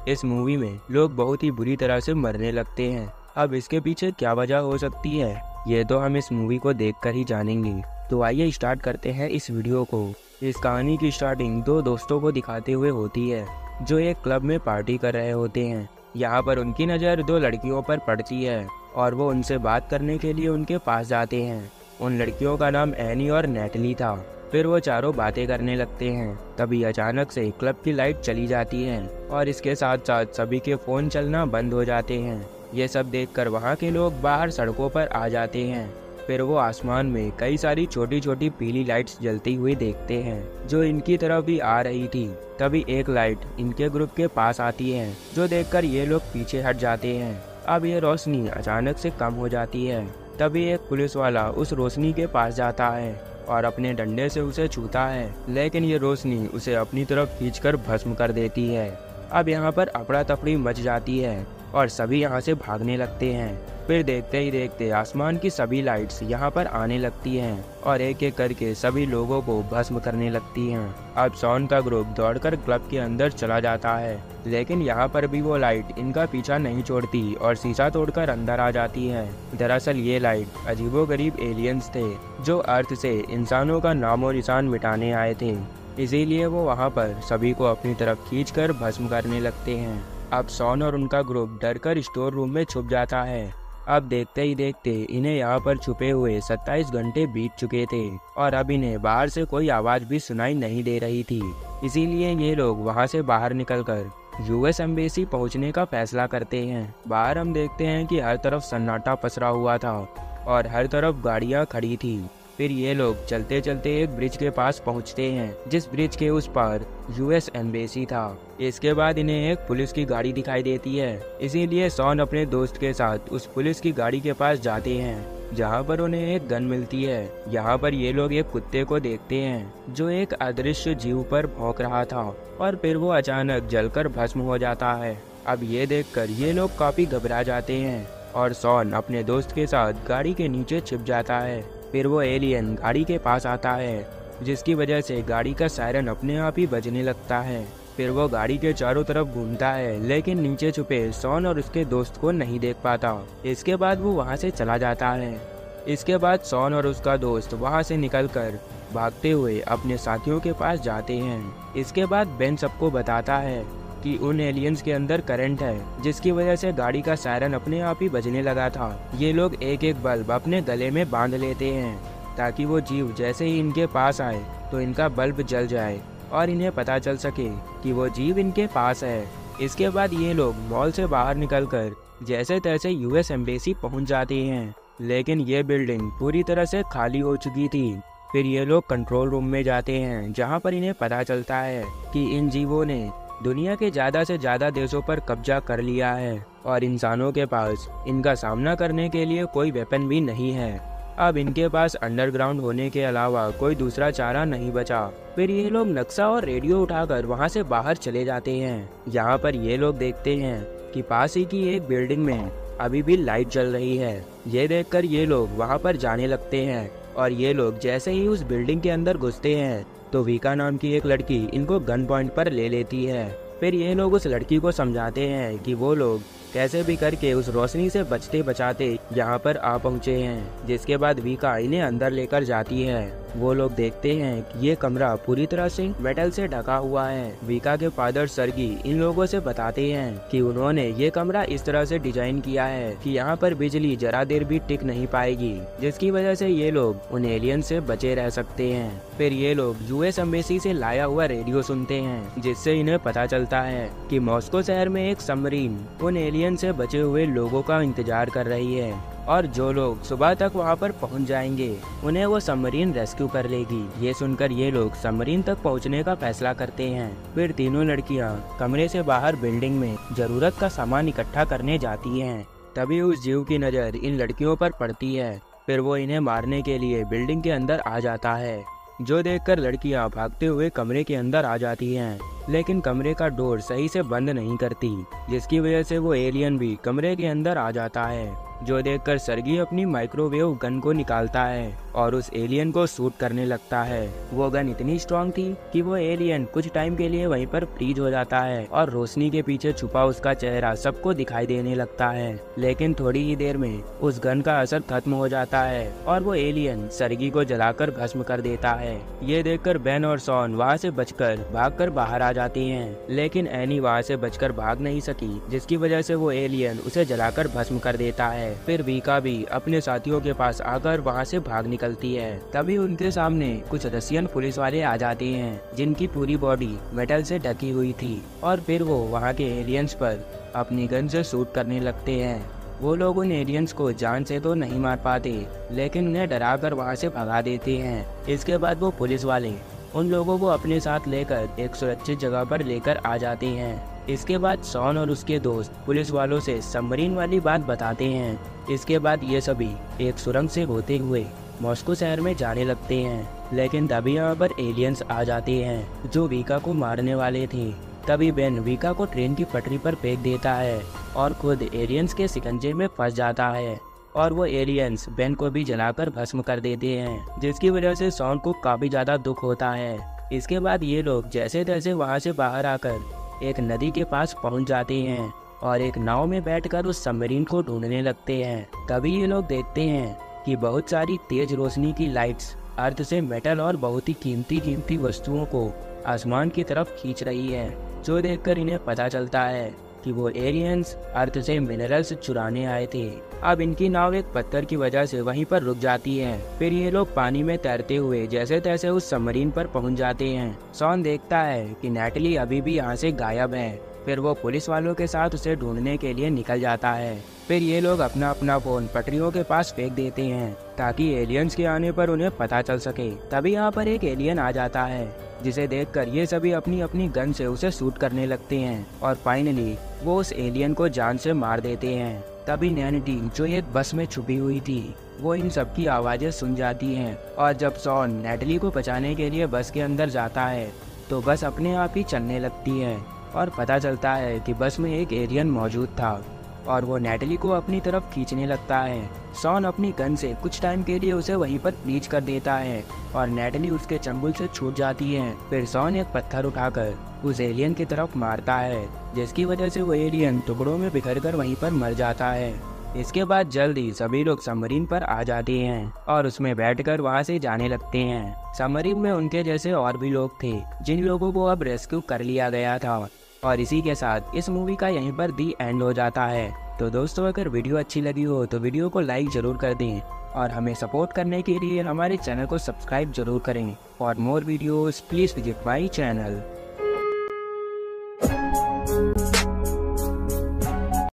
इस मूवी में लोग बहुत ही बुरी तरह से मरने लगते हैं। अब इसके पीछे क्या वजह हो सकती है, ये तो हम इस मूवी को देखकर ही जानेंगे। तो आइए स्टार्ट करते हैं इस वीडियो को। इस कहानी की स्टार्टिंग दो दोस्तों को दिखाते हुए होती है जो एक क्लब में पार्टी कर रहे होते हैं। यहाँ पर उनकी नज़र दो लड़कियों पर पड़ती है और वो उनसे बात करने के लिए उनके पास जाते हैं। उन लड़कियों का नाम एनी और नेटली था। फिर वो चारों बातें करने लगते हैं। तभी अचानक से क्लब की लाइट चली जाती है और इसके साथ साथ सभी के फ़ोन चलना बंद हो जाते हैं। ये सब देखकर वहाँ के लोग बाहर सड़कों पर आ जाते हैं। फिर वो आसमान में कई सारी छोटी छोटी पीली लाइट्स जलती हुई देखते हैं जो इनकी तरफ भी आ रही थी। तभी एक लाइट इनके ग्रुप के पास आती है जो देखकर ये लोग पीछे हट जाते हैं। अब ये रोशनी अचानक से कम हो जाती है। तभी एक पुलिस वाला उस रोशनी के पास जाता है और अपने डंडे से उसे छूता है, लेकिन ये रोशनी उसे अपनी तरफ खींचकर भस्म कर देती है। अब यहाँ पर अफरा तफरी मच जाती है और सभी यहाँ से भागने लगते हैं। फिर देखते ही देखते आसमान की सभी लाइट्स यहाँ पर आने लगती हैं और एक एक करके सभी लोगों को भस्म करने लगती हैं। अब शॉन का ग्रुप दौड़कर क्लब के अंदर चला जाता है, लेकिन यहाँ पर भी वो लाइट इनका पीछा नहीं छोड़ती और शीशा तोड़कर अंदर आ जाती है। दरअसल ये लाइट अजीबोगरीब एलियंस थे जो अर्थ से इंसानों का नामो निशान मिटाने आए थे। इसीलिए वो वहाँ पर सभी को अपनी तरफ खींचकर भस्म करने लगते हैं। अब शॉन और उनका ग्रुप डरकर स्टोर रूम में छुप जाता है। अब देखते ही देखते इन्हें यहाँ पर छुपे हुए 27 घंटे बीत चुके थे और अब इन्हें बाहर से कोई आवाज भी सुनाई नहीं दे रही थी। इसीलिए ये लोग वहाँ से बाहर निकलकर यूएस एम्बेसी पहुँचने का फैसला करते हैं। बाहर हम देखते हैं कि हर तरफ सन्नाटा पसरा हुआ था और हर तरफ गाड़ियाँ खड़ी थी। फिर ये लोग चलते चलते एक ब्रिज के पास पहुंचते हैं जिस ब्रिज के उस पार यूएस एम्बेसी था। इसके बाद इन्हें एक पुलिस की गाड़ी दिखाई देती है। इसीलिए शॉन अपने दोस्त के साथ उस पुलिस की गाड़ी के पास जाते हैं जहां पर उन्हें एक गन मिलती है। यहाँ पर ये लोग एक कुत्ते को देखते हैं जो एक अदृश्य जीव पर भौंक रहा था और फिर वो अचानक जलकर भस्म हो जाता है। अब ये देखकर ये लोग काफी घबरा जाते हैं और शॉन अपने दोस्त के साथ गाड़ी के नीचे छिप जाता है। फिर वो एलियन गाड़ी के पास आता है जिसकी वजह से गाड़ी का सायरन अपने आप ही बजने लगता है। फिर वो गाड़ी के चारों तरफ घूमता है लेकिन नीचे छुपे शॉन और उसके दोस्त को नहीं देख पाता। इसके बाद वो वहाँ से चला जाता है। इसके बाद शॉन और उसका दोस्त वहाँ से निकलकर भागते हुए अपने साथियों के पास जाते हैं। इसके बाद बेन सबको बताता है कि उन एलियंस के अंदर करंट है जिसकी वजह से गाड़ी का सायरन अपने आप ही बजने लगा था। ये लोग एक एक बल्ब अपने गले में बांध लेते हैं ताकि वो जीव जैसे ही इनके पास आए तो इनका बल्ब जल जाए और इन्हें पता चल सके कि वो जीव इनके पास है। इसके बाद ये लोग मॉल से बाहर निकलकर जैसे तैसे यूएस एम्बेसी पहुंच जाते हैं, लेकिन ये बिल्डिंग पूरी तरह से खाली हो चुकी थी। फिर ये लोग कंट्रोल रूम में जाते हैं जहाँ पर इन्हें पता चलता है कि इन जीवों ने दुनिया के ज़्यादा से ज़्यादा देशों पर कब्जा कर लिया है और इंसानों के पास इनका सामना करने के लिए कोई वेपन भी नहीं है। अब इनके पास अंडरग्राउंड होने के अलावा कोई दूसरा चारा नहीं बचा। फिर ये लोग नक्शा और रेडियो उठाकर वहाँ से बाहर चले जाते हैं। यहाँ पर ये लोग देखते हैं कि पास ही की एक बिल्डिंग में अभी भी लाइट जल रही है। ये देखकर ये लोग वहाँ पर जाने लगते हैं और ये लोग जैसे ही उस बिल्डिंग के अंदर घुसते हैं तो वीका नाम की एक लड़की इनको गन पॉइंट पर ले लेती है। फिर ये लोग उस लड़की को समझाते हैं कि वो लोग कैसे भी करके उस रोशनी से बचते बचाते यहाँ पर आ पहुँचे हैं। जिसके बाद वीका इन्हें अंदर लेकर जाती है। वो लोग देखते हैं कि ये कमरा पूरी तरह से मेटल से ढका हुआ है। वीका के फादर सरगी इन लोगों से बताते हैं कि उन्होंने ये कमरा इस तरह से डिजाइन किया है कि यहाँ पर बिजली जरा देर भी टिक नहीं पाएगी, जिसकी वजह से ये लोग उन एलियन से बचे रह सकते हैं। फिर ये लोग यूएस एम्बेसी से लाया हुआ रेडियो सुनते हैं जिससे इन्हें पता चलता है कि मॉस्को शहर में एक सबमरीन उन एलियन से बचे हुए लोगों का इंतजार कर रही है और जो लोग सुबह तक वहां पर पहुंच जाएंगे उन्हें वो सबमरीन रेस्क्यू कर लेगी। ये सुनकर ये लोग सबमरीन तक पहुंचने का फैसला करते हैं। फिर तीनों लड़कियां कमरे से बाहर बिल्डिंग में जरूरत का सामान इकट्ठा करने जाती हैं। तभी उस जीव की नज़र इन लड़कियों पर पड़ती है। फिर वो इन्हें मारने के लिए बिल्डिंग के अंदर आ जाता है, जो देखकर लड़कियां भागते हुए कमरे के अंदर आ जाती हैं, लेकिन कमरे का डोर सही से बंद नहीं करती, जिसकी वजह से वो एलियन भी कमरे के अंदर आ जाता है। जो देखकर सर्गी अपनी माइक्रोवेव गन को निकालता है और उस एलियन को शूट करने लगता है। वो गन इतनी स्ट्रांग थी कि वो एलियन कुछ टाइम के लिए वहीं पर फ्रीज हो जाता है और रोशनी के पीछे छुपा उसका चेहरा सबको दिखाई देने लगता है। लेकिन थोड़ी ही देर में उस गन का असर खत्म हो जाता है और वो एलियन सर्गी को जलाकर भस्म कर देता है। ये देखकर बेन और शॉन वहाँ से बचकर भागकर बाहर आ जाती हैं, लेकिन एनी वहाँ से बचकर भाग नहीं सकी, जिसकी वजह से वो एलियन उसे जलाकर भस्म कर देता है। फिर वीका भी अपने साथियों के पास आकर वहाँ से भाग निकलती है। तभी उनके सामने कुछ रशियन पुलिस वाले आ जाते हैं, जिनकी पूरी बॉडी मेटल से ढकी हुई थी, और फिर वो वहाँ के एलियंस पर अपनी गन से शूट करने लगते हैं। वो लोग उन एलियंस को जान से तो नहीं मार पाते, लेकिन उन्हें डराकर वहाँ से भगा देते हैं। इसके बाद वो पुलिस वाले उन लोगों को अपने साथ लेकर एक सुरक्षित जगह पर लेकर आ जाते हैं। इसके बाद शॉन और उसके दोस्त पुलिस वालों से सबमरीन वाली बात बताते हैं। इसके बाद ये सभी एक सुरंग से होते हुए मॉस्को शहर में जाने लगते हैं, लेकिन तभी यहाँ पर एलियंस आ जाते हैं जो वीका को मारने वाले थे। तभी बेन वीका को ट्रेन की पटरी पर फेंक देता है और खुद एलियंस के शिकंजे में फंस जाता है, और वो एलियंस बेन को भी जलाकर भस्म कर देते हैं, जिसकी वजह से शॉन को काफी ज्यादा दुख होता है। इसके बाद ये लोग जैसे तैसे वहाँ से बाहर आकर एक नदी के पास पहुँच जाते हैं और एक नाव में बैठकर उस सबमरीन को ढूंढने लगते हैं। तभी ये लोग देखते हैं कि बहुत सारी तेज रोशनी की लाइट्स अर्थ से मेटल और बहुत ही कीमती वस्तुओं को आसमान की तरफ खींच रही है, जो देखकर इन्हें पता चलता है कि वो एलियंस अर्थ से मिनरल्स चुराने आए थे। अब इनकी नाव एक पत्थर की वजह से वहीं पर रुक जाती है। फिर ये लोग पानी में तैरते हुए जैसे तैसे उस सबमरीन पर पहुंच जाते हैं। शॉन देखता है कि नैटली अभी भी यहाँ से गायब है। फिर वो पुलिस वालों के साथ उसे ढूंढने के लिए निकल जाता है। फिर ये लोग अपना अपना फोन पटरियों के पास फेंक देते हैं ताकि एलियंस के आने पर उन्हें पता चल सके। तभी यहाँ पर एक एलियन आ जाता है, जिसे देखकर ये सभी अपनी अपनी गन से उसे शूट करने लगते हैं और फाइनली वो उस एलियन को जान से मार देते हैं। तभी नैनिटी जो एक बस में छुपी हुई थी, वो इन सबकी आवाजें सुन जाती हैं, और जब शॉन नैटली को बचाने के लिए बस के अंदर जाता है तो बस अपने आप ही चलने लगती है और पता चलता है कि बस में एक एलियन मौजूद था और वो नैटली को अपनी तरफ खींचने लगता है। शॉन अपनी गन से कुछ टाइम के लिए उसे वहीं पर फ्रीज कर देता है और नैटली उसके चंगुल से छूट जाती है। फिर शॉन एक पत्थर उठाकर उस एलियन की तरफ मारता है, जिसकी वजह से वो एलियन टुकड़ों में बिखरकर वहीं पर मर जाता है। इसके बाद जल्दी सभी लोग सबमरीन पर आ जाते हैं और उसमें बैठकर वहां से जाने लगते हैं। सबमरीन में उनके जैसे और भी लोग थे, जिन लोगों को अब रेस्क्यू कर लिया गया था। और इसी के साथ इस मूवी का यहीं पर दी एंड हो जाता है। तो दोस्तों, अगर वीडियो अच्छी लगी हो तो वीडियो को लाइक जरूर कर दें और हमें सपोर्ट करने के लिए हमारे चैनल को सब्सक्राइब जरूर करें। For more videos please visit my channel.